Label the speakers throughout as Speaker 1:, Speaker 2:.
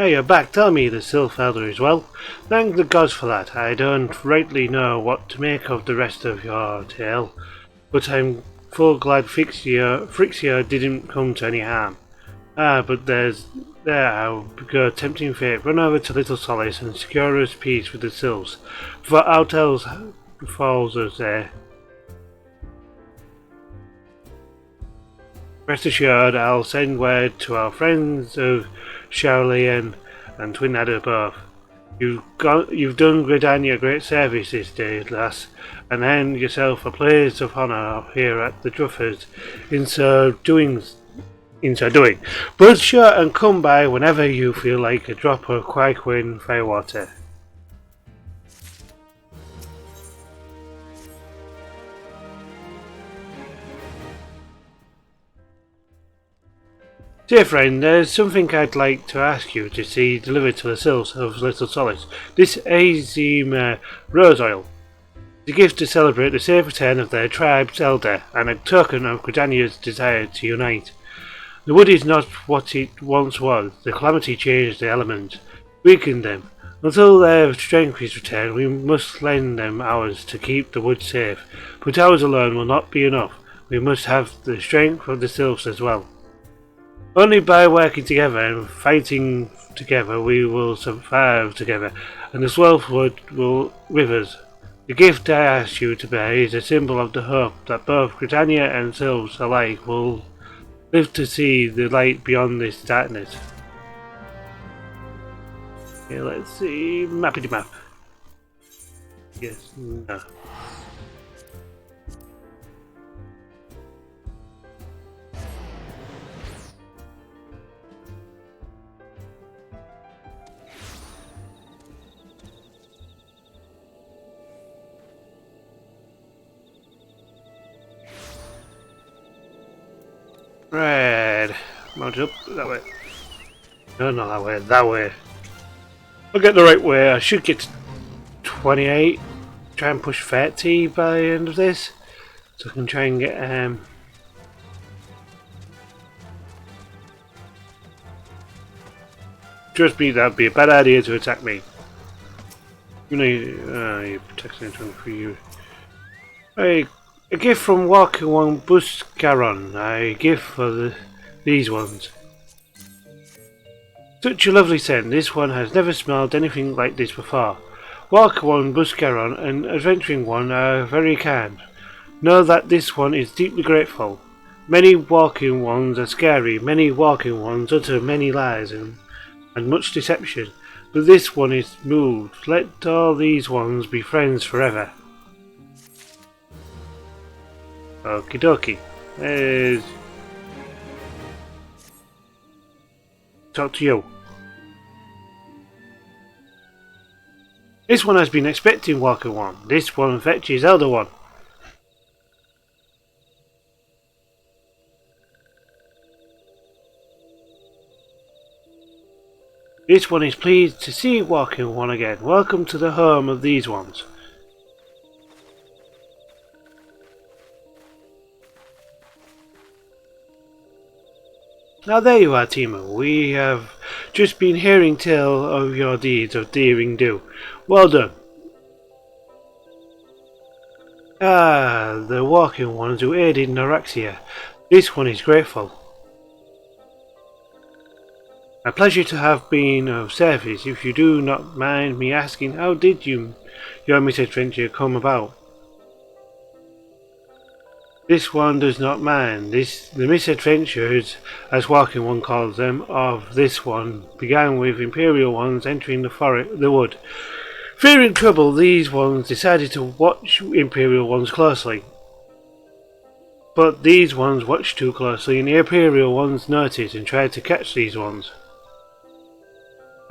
Speaker 1: Hey, you're back. Tell me the Sylph Elder is well. Thank the gods for that. I don't rightly know what to make of the rest of your tale, but I'm full glad Frixia didn't come to any harm. But there I'll go, tempting fate. Run over to Little Solace and secure us peace with the Sylphs, for aught else falls us there. Rest assured, I'll send word to our friends of Shaolin and Twin Adder both. You've done Gridania great service this day, lass, and earned yourself a place of honour here at the Druffers in so doing. But sure and come by whenever you feel like a drop of Quaquin firewater. Dear friend, there's something I'd like to ask you to see delivered to the Sylphs of Little Solace. This Azim rose oil. It's a gift to celebrate the safe return of their tribe's elder and a token of Gridania's desire to unite. The wood is not what it once was. The calamity changed the elements, weakened them. Until their strength is returned, we must lend them ours to keep the wood safe. But ours alone will not be enough. We must have the strength of the Sylphs as well. Only by working together and fighting together we will survive together, and the Swelfwood will with us. The gift I ask you to bear is a symbol of the hope that both Gridania and Sylphs alike will live to see the light beyond this darkness. Okay, let's see. Mappity map. Yes, no. Red. Mount up that way. No, not that way. That way. I'll get the right way. I should get to 28. Try and push 30 by the end of this, so I can try and get Trust me, that'd be a bad idea to attack me. You know, you protect anything for you. Hey. A gift from Walker-One Buscaron. A gift for these ones. Such a lovely scent. This one has never smelled anything like this before. Walker-One Buscaron and Adventuring One are very kind. Know that this one is deeply grateful. Many walking ones are scary. Many walking ones utter many lies and much deception. But this one is moved. Let all these ones be friends forever. Okie dokie. There's... Talk to you. This one has been expecting Walker One. This one fetches Elder One. This one is pleased to see Walker One again. Welcome to the home of these ones. Now there you are, temu. We have just been hearing tell of your deeds of daring do. Well done. The walking ones who aided Noraxia. This one is grateful. A pleasure to have been of service. If you do not mind me asking, how did your misadventure come about? This one does not mind. The misadventures, as Walking One calls them, of this one began with Imperial ones entering the wood. Fearing trouble, these ones decided to watch Imperial ones closely. But these ones watched too closely, and the Imperial ones noticed and tried to catch these ones.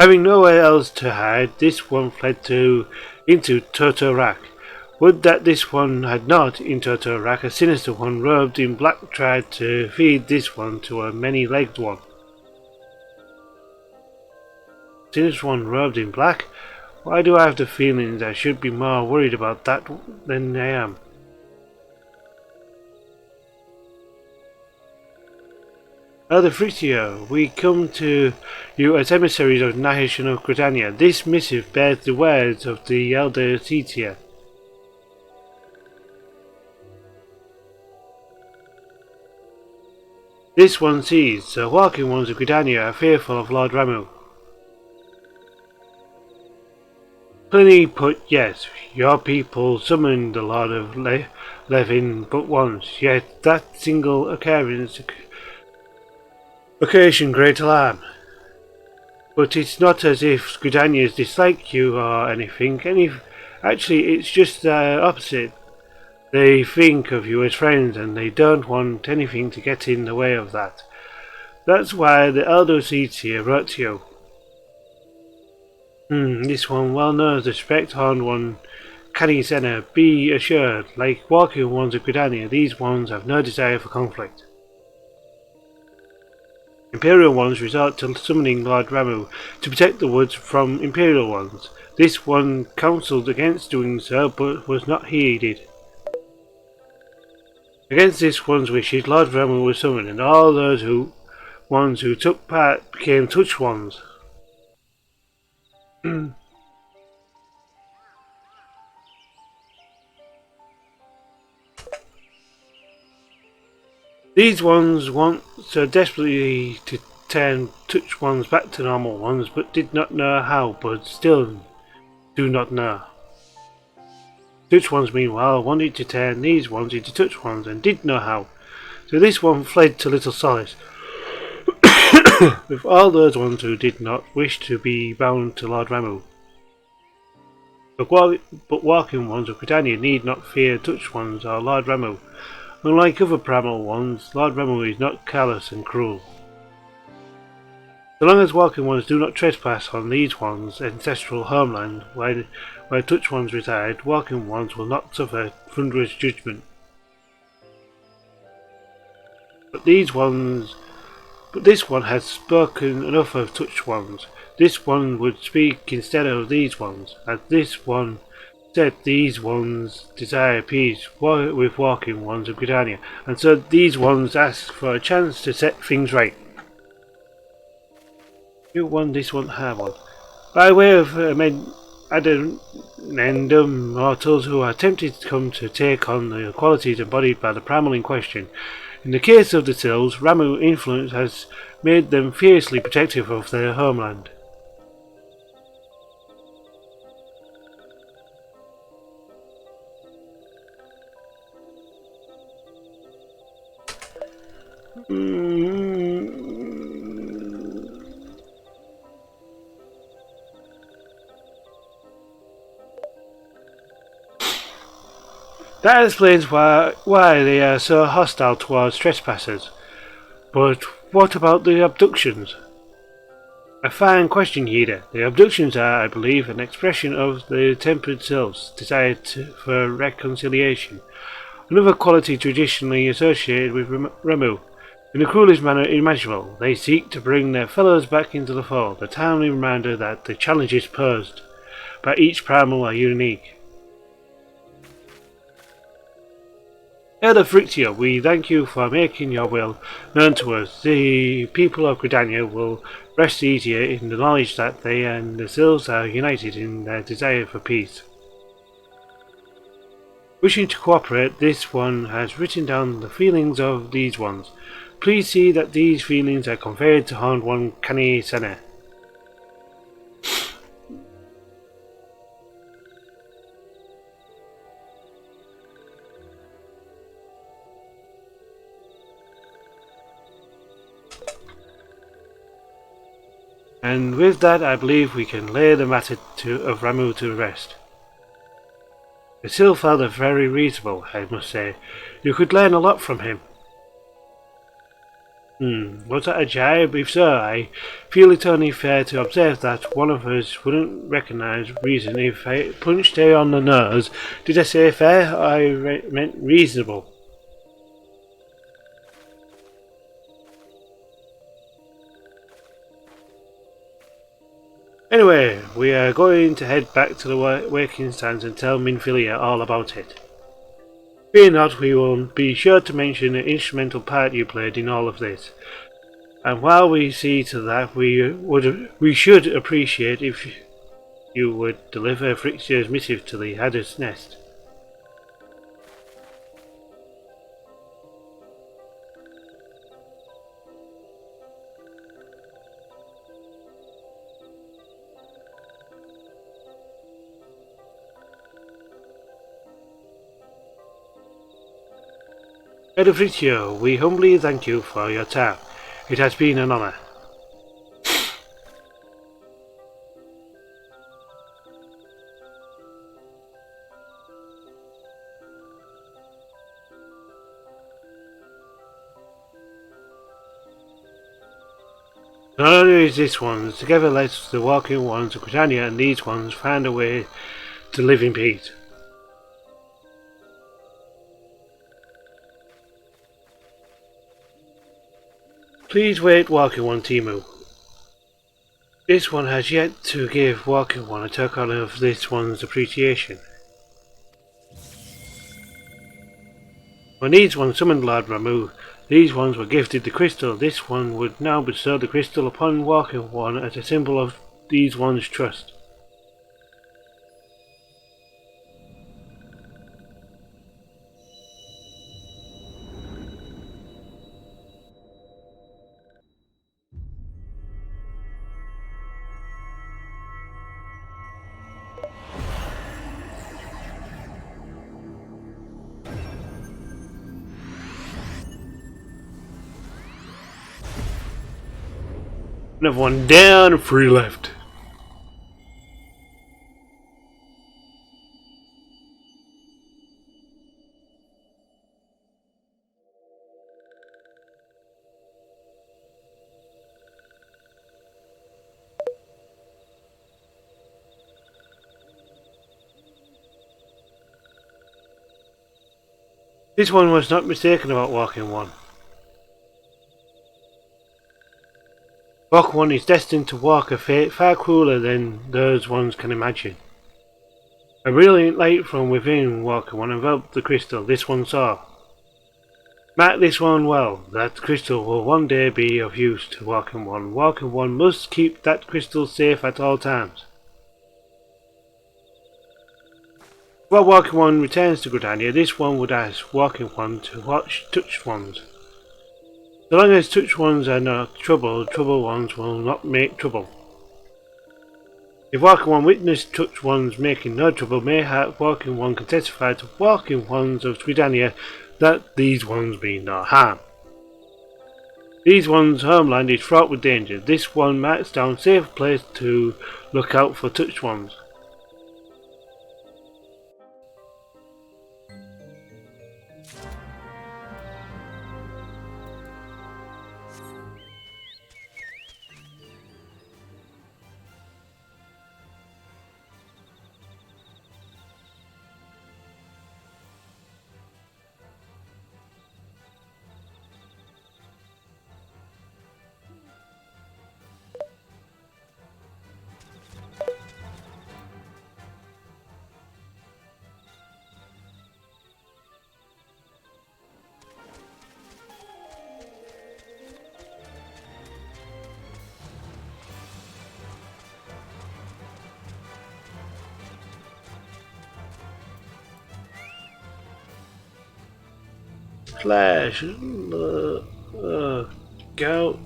Speaker 1: Having nowhere else to hide, this one fled into Totorak. Would that this one had not, in Totorak, a sinister one robed in black tried to feed this one to a many-legged one. Sinister one robed in black? Why do I have the feeling I should be more worried about that than I am? Elder Fritio, we come to you as emissaries of the nation of Gridania. This missive bears the words of the Elder Setia. This one sees, the walking ones of Gridania are fearful of Lord Ramu. Plainly put, yes, your people summoned the Lord of Levin but once, yet that single occurrence occasioned great alarm. But it's not as if Gridanians dislike you or anything. Actually, it's just the opposite. They think of you as friends and they don't want anything to get in the way of that. That's why the Elder Setia wrote to you. This one well knows the spec-horned one, Cani Senna. Be assured, like walking ones of Gridania, these ones have no desire for conflict. Imperial ones resort to summoning Lord Ramu to protect the woods from Imperial ones. This one counselled against doing so, but was not heeded. Against this one's wishes, Lord Ramu was summoned, and all those ones who took part became touch ones. These ones want so desperately to turn touch ones back to normal ones, but did not know how, but still do not know. Touch ones, meanwhile, wanted to turn these ones into touch ones, and did know how. So this one fled to Little Solace, with all those ones who did not wish to be bound to Lord Ramu. But walking ones of Britannia need not fear touch ones or Lord Ramu. Unlike other primal ones, Lord Ramu is not callous and cruel. So long as walking ones do not trespass on these ones' ancestral homeland, where touch ones reside, walking ones will not suffer thunderous judgment. But this one has spoken enough of touch ones. This one would speak instead of these ones, as this one said these ones desire peace with walking ones of Britannia, and so these ones ask for a chance to set things right. You won this one, have one. By way of addendum, mortals who are tempted to come to take on the qualities embodied by the primal in question. In the case of the Sills, Ramu influence has made them fiercely protective of their homeland. That explains why they are so hostile towards trespassers. But what about the abductions? A fine question, Yida. The abductions are, I believe, an expression of the tempered Sills' desire for reconciliation, another quality traditionally associated with Ramu. In the cruelest manner imaginable, they seek to bring their fellows back into the fold, a timely reminder that the challenges posed by each primal are unique. Elder Frictio, we thank you for making your will known to us. The people of Gridania will rest easier in the knowledge that they and the Sills are united in their desire for peace. Wishing to cooperate, this one has written down the feelings of these ones. Please see that these feelings are conveyed to Horned One Kani Sene. And with that, I believe we can lay the matter of Ramu to rest. The Sill father very reasonable, I must say. You could learn a lot from him. Was that a jibe? If so, I feel it only fair to observe that one of us wouldn't recognise reason if I punched her on the nose. Did I say fair? I meant reasonable. Anyway, we are going to head back to the working stands and tell Minfilia all about it. Fear not, we will be sure to mention the instrumental part you played in all of this. And while we see to that, we should appreciate if you would deliver Frixier's missive to the Hadder's Nest. Head Frixier, we humbly thank you for your time. It has been an honour. Not only is this one, together let the walking ones of Britannia and these ones find a way to live in peace. Please wait, walking one temu. This one has yet to give walking one a token of this one's appreciation. When these ones summoned Lord Ramu, these ones were gifted the crystal. This one would now bestow the crystal upon walking one as a symbol of these ones' trust. Another one down, 3 left. This one was not mistaken about walking one. Walk one is destined to walk a fate far crueler than those ones can imagine. A brilliant light from within walking one enveloped the crystal this one saw. Mark this one well, that crystal will one day be of use to walking one. Walking one must keep that crystal safe at all times. While walking one returns to Gridania, this one would ask walking one to watch touched ones. So long as touched ones are not troubled, troubled ones will not make trouble. If walking one witnessed touched ones making no trouble, mayhap walking one can testify to walking ones of Gridania that these ones mean no harm. These ones' homeland is fraught with danger. This one marks down safe place to look out for touched ones. Flash, go.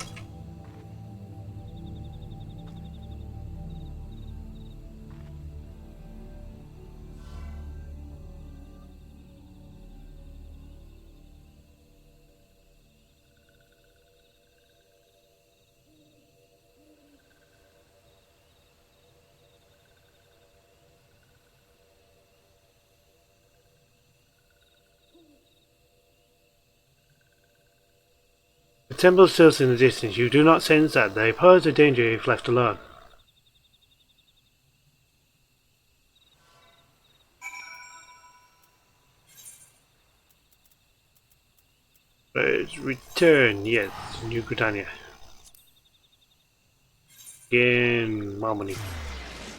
Speaker 1: The temple stirs in the distance. You do not sense that. They pose a danger if left alone. Let's return, yes, New Britannia. Gain more money.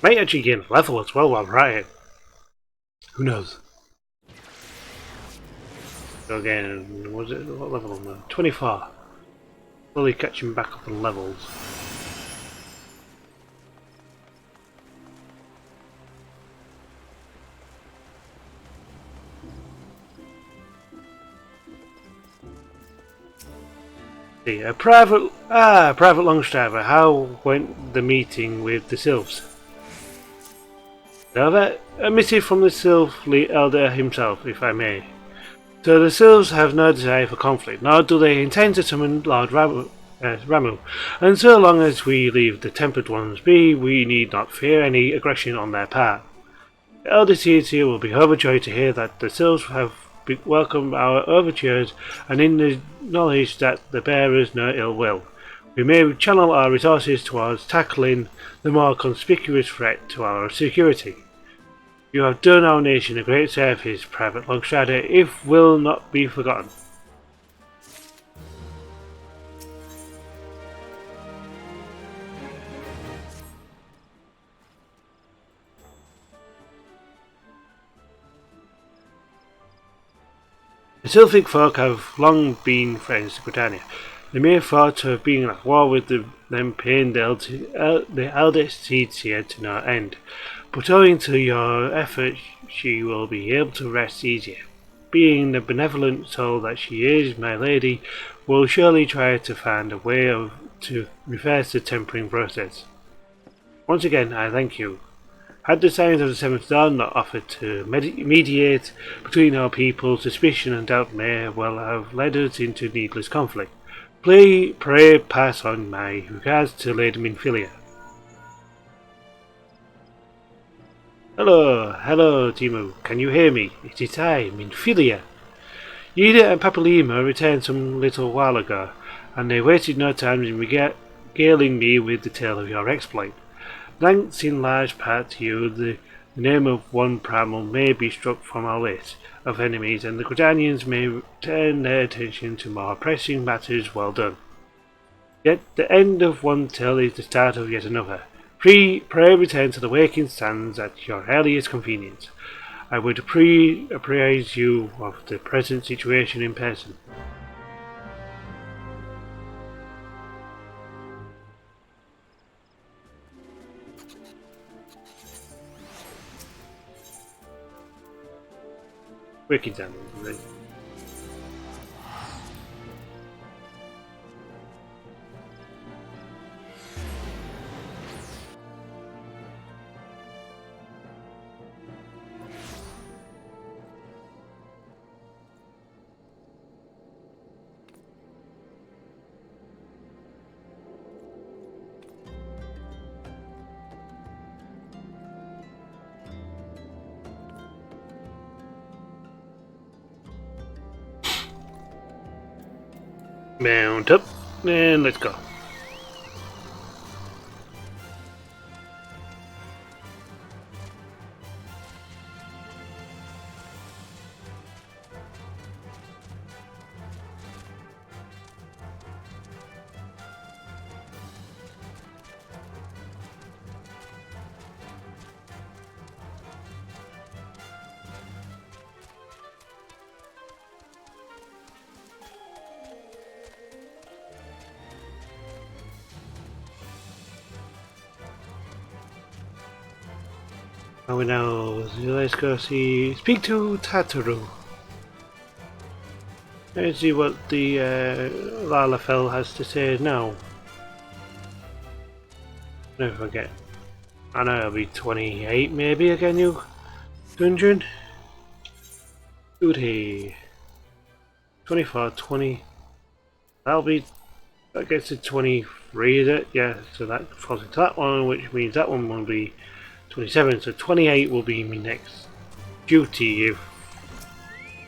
Speaker 1: Might actually gain level as well while I'm right here. Who knows? So again, was it what level am I? 24. slowly catching back up on levels. A private lunch driver. How went the meeting with the Sylphs? A missive from the Sylph elder himself, if I may. So the Sylphs have no desire for conflict, nor do they intend to summon Lord Ramu. And so long as we leave the Tempered Ones be, we need not fear any aggression on their part. The elder seers here will be overjoyed to hear that the Sylphs have welcomed our overtures, and in the knowledge that the bearers no ill will. We may channel our resources towards tackling the more conspicuous threat to our security. You have done our nation a great service, Private Longstrider, if will not be forgotten. The Sylphic folk have long been friends to Britannia. The mere thought of being at war with them pained the eldest seer to no end. But owing to your efforts, she will be able to rest easier. Being the benevolent soul that she is, my lady will surely try to find a way to reverse the tempering process. Once again, I thank you. Had the signs of the Seventh Dawn not offered to mediate between our people, suspicion and doubt may well have led us into needless conflict. Pray pass on my regards to Lady Minfilia. Hello, Temu. Can you hear me? It is I, Minfilia. Yida and Papalima returned some little while ago, and they wasted no time in regaling me with the tale of your exploit. Thanks in large part to you, the name of one primal may be struck from our list of enemies, and the Gridanians may turn their attention to more pressing matters. Well done. Yet the end of one tale is the start of yet another. Pray return to the Waking Sands at your earliest convenience. I would apprise you of the present situation in person. Waking Sands, right? Mount up, and let's go. And we now let's go speak to Tataru. Let's see what the Lalafell has to say now. Never forget. I know it'll be 28 maybe again, you dungeon. Goody. 24, 20. That gets to 23, is it? Yeah, so that falls into that one, which means that one will be 27, so 28 will be my next duty if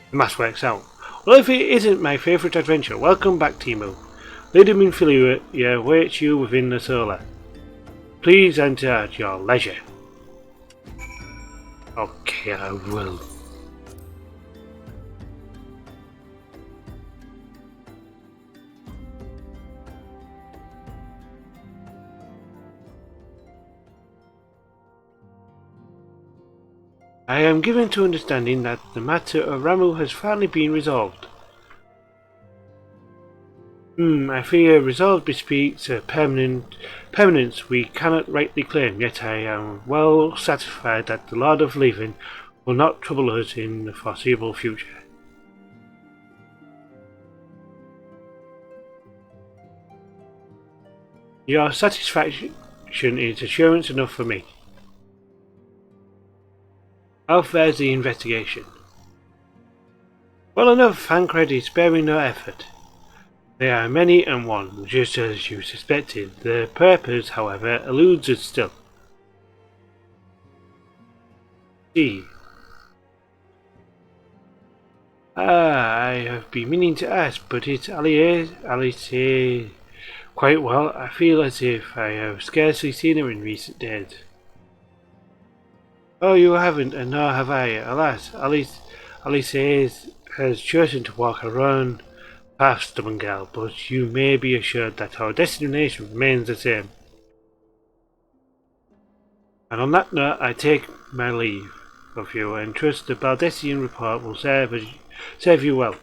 Speaker 1: the math works out. Well, if it isn't my favourite adventure, welcome back, Temu. Lady Minfilia awaits you within the solar. Please enter at your leisure. Okay, I will. I am given to understanding that the matter of Ramu has finally been resolved. I fear resolve bespeaks a permanence we cannot rightly claim, yet I am well satisfied that the Lord of Leaving will not trouble us in the foreseeable future. Your satisfaction is assurance enough for me. How fares the investigation? Well enough, thank credit, sparing no effort. They are many and one, just as you suspected. The purpose, however, eludes us still. See. I have been meaning to ask, but it's Alice. Quite well. I feel as if I have scarcely seen her in recent days. Oh, you haven't, and nor have I. Alas, Alice has chosen to walk her own path, stubborn gal, but you may be assured that our destination remains the same. And on that note, I take my leave of you and trust the Baldessian report will serve you well.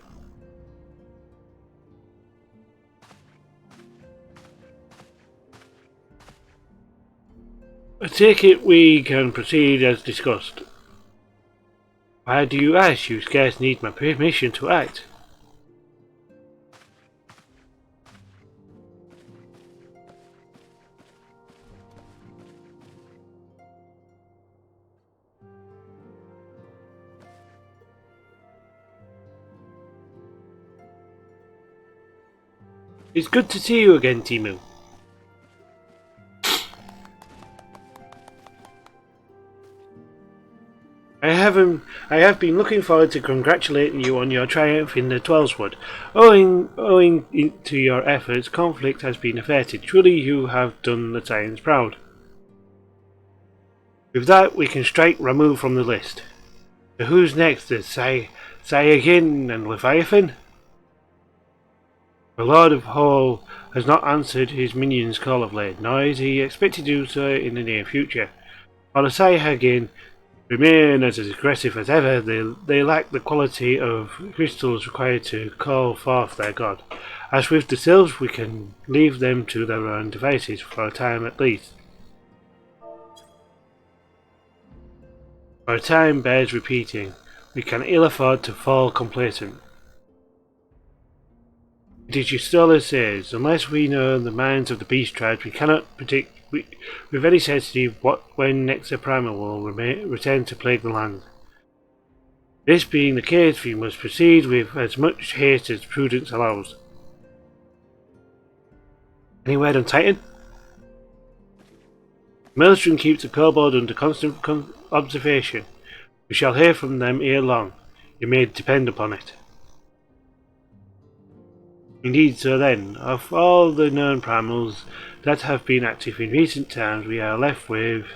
Speaker 1: I take it we can proceed as discussed. Why do you ask? You scarce need my permission to act. It's good to see you again, Temu. I have been looking forward to congratulating you on your triumph in the Twellswood. Owing to your efforts, conflict has been averted. Truly you have done the Scions proud. With that, we can strike Ramu from the list. So who's next? The Saiyagin and Leviathan? The Lord of Hall has not answered his minion's call of late, nor is he expected to do so in the near future. While the Saiyagin remain as aggressive as ever, they lack the quality of crystals required to call forth their god. As with the Sylphs, we can leave them to their own devices, for a time at least. For a time bears repeating. We can ill afford to fall complacent. It is Justola says, unless we know the minds of the beast tribes, we cannot predict with any certainty when next the primal will return to plague the land. This being the case, we must proceed with as much haste as prudence allows. Any word on Titan? Maelstrom keeps the kobold under constant observation. We shall hear from them ere long. You may depend upon it. Indeed, so then, of all the known primals that have been active in recent times, we are left with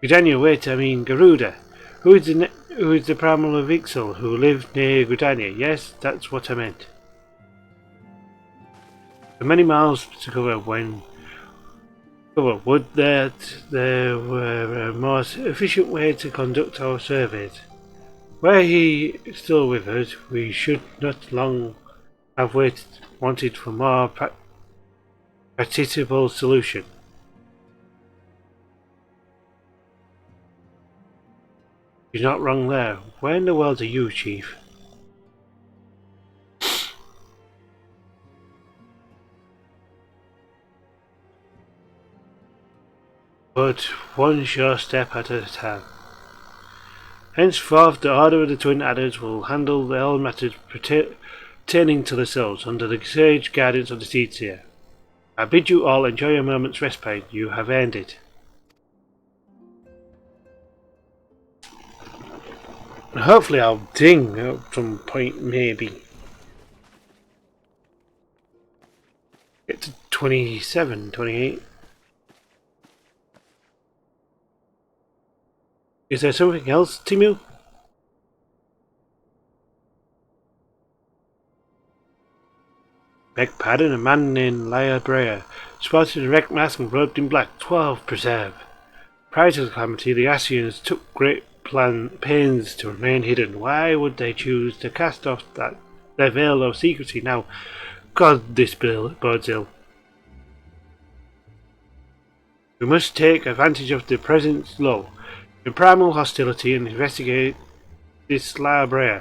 Speaker 1: Garuda. Who is the primal of Ixal who lived near Gridania? Yes, that's what I meant. The many miles to cover would that there were a more efficient way to conduct our surveys. Were he still with us, we should not long have wanted for more practicable solution. He's not wrong there. Where in the world are you, Chief? But one sure step at a time. Henceforth, the Order of the Twin Adders will handle all matters pertaining to the souls under the sage guidance of the Seedseer. I bid you all enjoy a moment's respite. You have earned it. And hopefully I'll ding at some point, maybe. Get to 27, 28. Is there something else, Temu? Beg pardon, a man named Laya Brea, sported a wrecked mask and robed in black, 12 preserve. Prior to the calamity, the Asians took great pains to remain hidden. Why would they choose to cast off that their veil of secrecy now. God, this bill bodes ill. We must take advantage of the present lull in primal hostility and investigate this La Brea.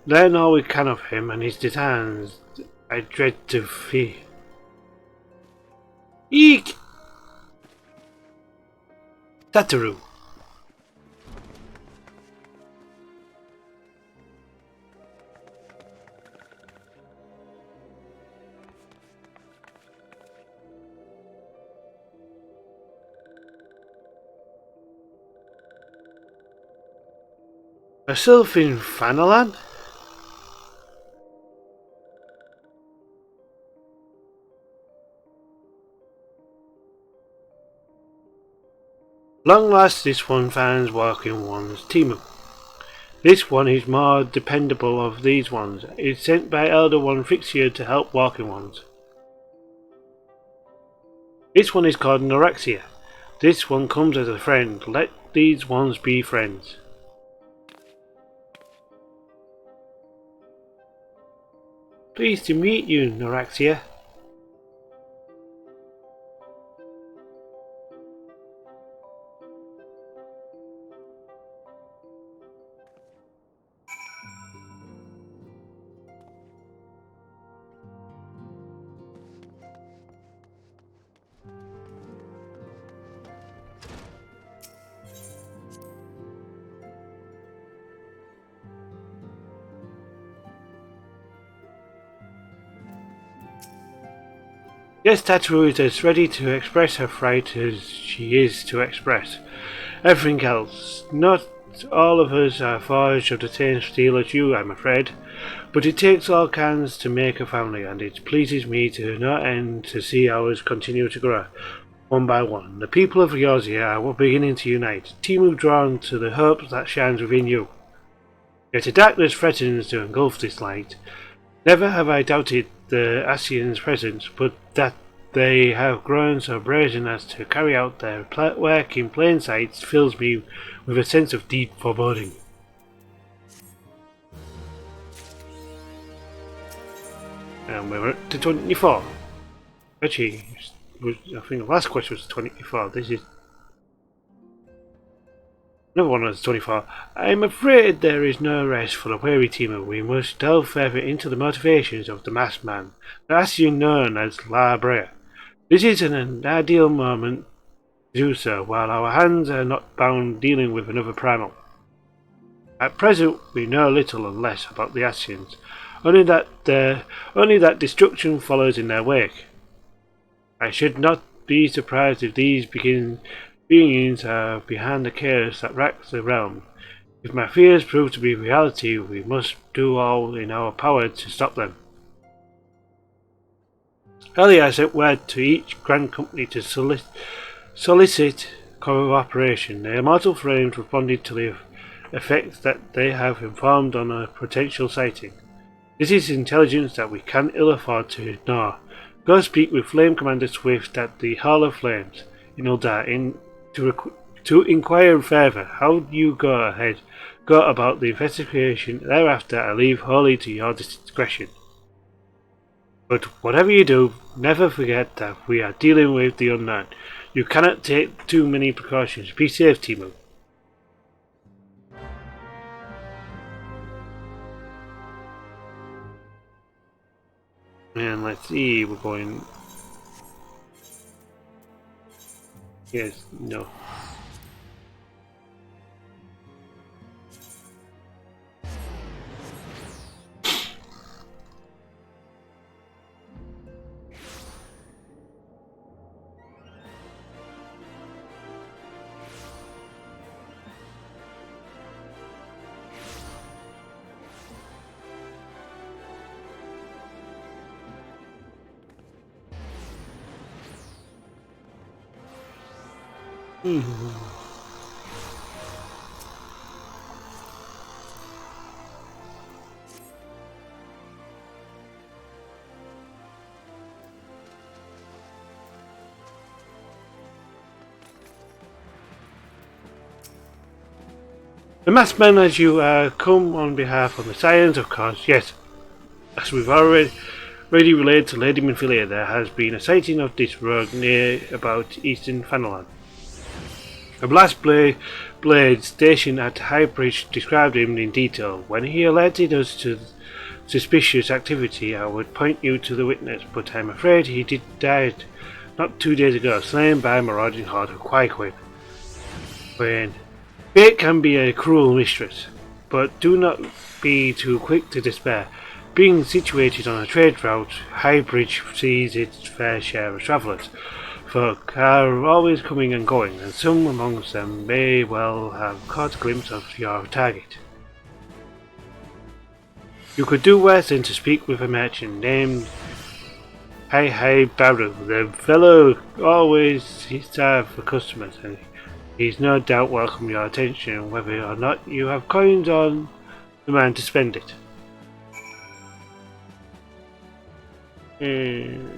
Speaker 1: Learn all we can of him and his designs. I dread to fear. Eek! Tataru. Herself in Fanalan? Long last this one finds walking ones, temu. This one is more dependable of these ones. It's sent by Elder One Fixia to help walking ones. This one is called Norexia. This one comes as a friend. Let these ones be friends. Pleased to meet you, Norexia. Yes, Tataru is as ready to express her fright as she is to express everything else. Not all of us are forged of the same steel as you, I'm afraid, but it takes all kinds to make a family, and it pleases me to no end to see ours continue to grow, one by one. The people of Ryosia are beginning to unite, temu drawn to the hope that shines within you. Yet a darkness threatens to engulf this light. Never have I doubted the Asians' presence, but that they have grown so brazen as to carry out their work in plain sight fills me with a sense of deep foreboding. And we're up to 24. Actually, I think the last question was 24. This is another one was 24. I'm afraid there is no rest for the weary teamer. We must delve further into the motivations of the masked man, the Asian known as La Brea. This is an ideal moment to do so, while our hands are not bound dealing with another primal. At present, we know little and less about the Asians, only that destruction follows in their wake. I should not be surprised if these beings are behind the chaos that racks the realm. If my fears prove to be reality, we must do all in our power to stop them. Earlier I sent word to each Grand Company to solicit cooperation. The Immortal Frames responded to the effect that they have informed on a potential sighting. This is intelligence that we can ill afford to ignore. Go speak with Flame Commander Swift at the Hall of Flames in Uldar to inquire further. How you go about the investigation thereafter I leave wholly to your discretion. But whatever you do, never forget that we are dealing with the unknown. You cannot take too many precautions. Be safe, temu. And let's see, we're going... Yes, no. The masked men, as you come on behalf of the Scions, of course, yes. As we've already relayed to Lady Minfilia, there has been a sighting of this rogue near about Eastern Fanalan. A blast blade stationed at Highbridge described him in detail. When he alerted us to suspicious activity, I would point you to the witness, but I'm afraid he died not 2 days ago, slain by a marauding horde of Quaquin. Fate can be a cruel mistress, but do not be too quick to despair. Being situated on a trade route, Highbridge sees its fair share of travellers. Folk are always coming and going, and some amongst them may well have caught a glimpse of your target. You could do worse than to speak with a merchant named Hai Baru. The fellow always serves for customers, and he's no doubt welcome your attention whether or not you have coins on the man to spend it.